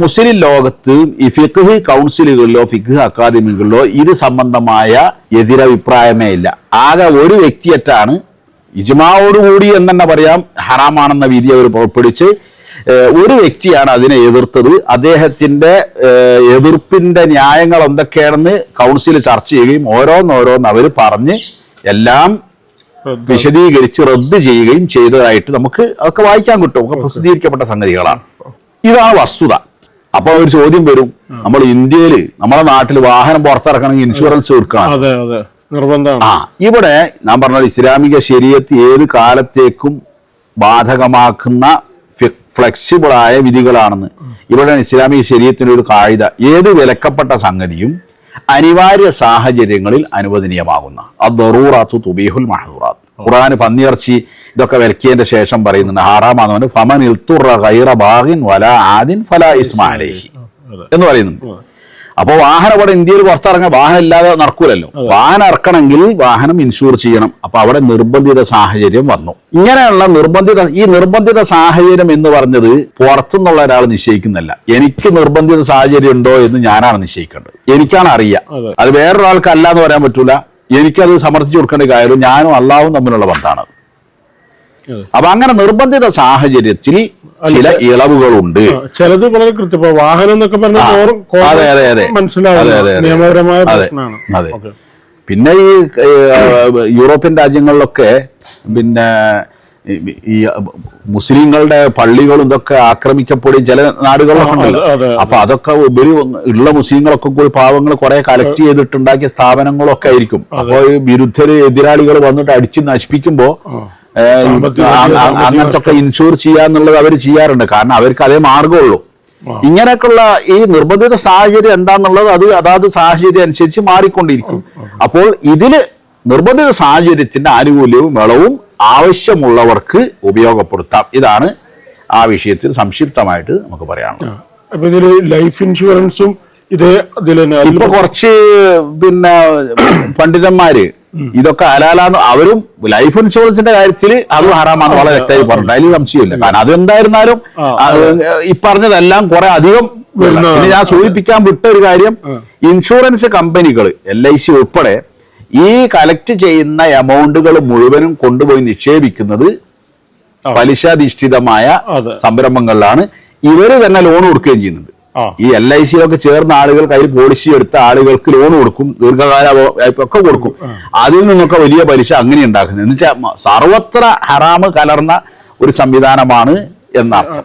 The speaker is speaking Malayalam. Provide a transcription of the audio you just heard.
മുസ്ലിം ലോകത്ത് ഈ ഫിഖ് കൗൺസിലുകളിലോ ഫിഖ് അക്കാദമികളിലോ ഇത് സംബന്ധമായ എതിരഭിപ്രായമേ ഇല്ല. ആകെ ഒരു വ്യക്തിയറ്റാണ് ഇജ്മാവോടുകൂടി എന്ന് തന്നെ പറയാം ഹറാമാണെന്ന വിധി അവർ പുറപ്പെടുവിച്ച് ഒരു വ്യക്തിയാണ് അതിനെ എതിർത്തത്. അദ്ദേഹത്തിന്റെ എതിർപ്പിന്റെ ന്യായങ്ങൾ എന്തൊക്കെയാണെന്ന് കൗൺസിൽ ചർച്ച ചെയ്യുകയും ഓരോന്നോരോന്ന് അവർ പറഞ്ഞ് എല്ലാം വിശദീകരിച്ച് റദ്ദ് ചെയ്യുകയും ചെയ്തതായിട്ട് നമുക്ക് അതൊക്കെ വായിക്കാൻ കിട്ടും. ഒക്കെ പ്രസിദ്ധീകരിക്കപ്പെട്ട സംഗതികളാണ്. ഇതാണ് വസ്തുത. അപ്പൊ ഒരു ചോദ്യം വരും, നമ്മൾ ഇന്ത്യയില് നമ്മുടെ നാട്ടിൽ വാഹനം പുറത്തിറക്കണമെങ്കിൽ ഇൻഷുറൻസ് കൊടുക്കണം. ഇവിടെ ഞാൻ പറഞ്ഞത് ഇസ്ലാമിക ശരീഅത്ത് ഏത് കാലത്തേക്കും ബാധകമാക്കുന്ന ഫ്ലെക്സിബിളായ വിധികളാണെന്ന്. ഇവിടെ ഇസ്ലാമിക ശരീഅത്തിന്റെ ഒരു കായിക ഏത് വിലക്കപ്പെട്ട സംഗതിയും അനിവാര്യ സാഹചര്യങ്ങളിൽ അനുവദനീയമാകുന്ന അദ്ദറൂറാത്തു തുബീഹുൽ മഹ്ദൂറാത്ത്. ഖുർആൻ പന്നിയിറച്ചി ഇതൊക്കെ വിലക്കിയതിന്റെ ശേഷം പറയുന്നുണ്ട് ഹറാമാണെന്ന്. ഫമൻ ഇൽതുറ ഗൈറ ബാഗിൻ വലാ ആദിൻ ഫലാ ഇസ്മ അലൈഹി എന്ന് പറയുന്നുണ്ട്. അപ്പൊ വാഹനം ഇവിടെ ഇന്ത്യയിൽ പുറത്തിറങ്ങാൻ വാഹനം ഇല്ലാതെ നടക്കൂലല്ലോ. വാഹനം ഇറക്കണമെങ്കിൽ വാഹനം ഇൻഷൂർ ചെയ്യണം. അപ്പൊ അവിടെ നിർബന്ധിത സാഹചര്യം വന്നു. ഇങ്ങനെയുള്ള നിർബന്ധിത സാഹചര്യം എന്ന് പറഞ്ഞത് പുറത്തുനിന്നുള്ള ഒരാൾ നിശ്ചയിക്കുന്നല്ല. എനിക്ക് നിർബന്ധിത സാഹചര്യം ഉണ്ടോ എന്ന് ഞാനാണ് നിശ്ചയിക്കേണ്ടത്. എനിക്കാണ് അറിയാം. അത് വേറൊരാൾക്കല്ല എന്ന് പറയാൻ പറ്റൂല. എനിക്കത് സമർത്ഥിച്ചു കൊടുക്കേണ്ട കാര്യം ഞാനും അള്ളാഹും തമ്മിലുള്ള ബന്ധമാണ്. അപ്പൊ അങ്ങനെ നിർബന്ധിത സാഹചര്യത്തിൽ ചില ഇളവുകളുണ്ട്. ചിലത് വളരെ കൃത്യം വാഹനം എന്നൊക്കെ അതെ. പിന്നെ ഈ യൂറോപ്യൻ രാജ്യങ്ങളിലൊക്കെ പിന്നെ ഈ മുസ്ലിങ്ങളുടെ പള്ളികളും ഇതൊക്കെ ആക്രമിക്കപ്പെടുകയും ചില നാടുകളിലൊക്കെ ഉണ്ടല്ലോ. അപ്പൊ അതൊക്കെ ഉപരി ഉള്ള മുസ്ലിങ്ങളൊക്കെ കൂടി പാവങ്ങൾ കുറെ കളക്ട് ചെയ്തിട്ടുണ്ടാക്കിയ സ്ഥാപനങ്ങളൊക്കെ ആയിരിക്കും. അപ്പൊ ഈ വിരുദ്ധര് എതിരാളികൾ വന്നിട്ട് അടിച്ച് നശിപ്പിക്കുമ്പോ അങ്ങനത്തെ ഒക്കെ ഇൻഷൂർ ചെയ്യാന്നുള്ളത് അവർ ചെയ്യാറുണ്ട്. കാരണം അവർക്ക് അതേ മാർഗമുള്ളൂ. ഇങ്ങനെയൊക്കെയുള്ള ഈ നിർബന്ധിത സാഹചര്യം എന്താന്നുള്ളത് അത് അതാത് സാഹചര്യം അനുസരിച്ച് മാറിക്കൊണ്ടിരിക്കും. അപ്പോൾ ഇതില് നിർബന്ധിത സാഹചര്യത്തിന്റെ ആനുകൂല്യവും വിളവും ആവശ്യമുള്ളവർക്ക് ഉപയോഗപ്പെടുത്താം. ഇതാണ് ആ വിഷയത്തിൽ സംക്ഷിപ്തമായിട്ട് നമുക്ക് പറയാനുള്ളത്. ലൈഫ് ഇൻഷുറൻസും ഇപ്പൊ കുറച്ച് പിന്നെ പണ്ഡിതന്മാര് ഇതൊക്കെ ഹലാലാന്ന് അവരും ലൈഫ് ഇൻഷുറൻസിന്റെ കാര്യത്തിൽ അത് ഹറാമാന്ന് വളരെ വ്യക്തമായി പറഞ്ഞിട്ടുണ്ട്. അതിൽ സംശയമില്ല. കാരണം അതെന്തായിരുന്നാലും ഈ പറഞ്ഞതെല്ലാം കുറെ അധികം. പിന്നെ ഞാൻ സൂചിപ്പിക്കാൻ വിട്ട ഒരു കാര്യം, ഇൻഷുറൻസ് കമ്പനികൾ LIC ഉൾപ്പെടെ ഈ കളക്ട് ചെയ്യുന്ന എമൗണ്ടുകൾ മുഴുവനും കൊണ്ടുപോയി നിക്ഷേപിക്കുന്നത് പലിശാധിഷ്ഠിതമായ സംരംഭങ്ങളിലാണ്. ഇവര് തന്നെ ലോൺ കൊടുക്കുകയും ചെയ്യുന്നുണ്ട്. ഈ LICയിലൊക്കെ ചേർന്ന ആളുകൾ കയ്യിൽ പോളിസി എടുത്ത ആളുകൾക്ക് ലോൺ കൊടുക്കും, ദീർഘകാല ഒക്കെ കൊടുക്കും. അതിൽ നിന്നൊക്കെ വലിയ പലിശ അങ്ങനെ ഉണ്ടാക്കുന്നത് എന്ന് വെച്ചാൽ സർവത്ര ഹറാമ് കലർന്ന ഒരു സംവിധാനമാണ് എന്നർത്ഥം.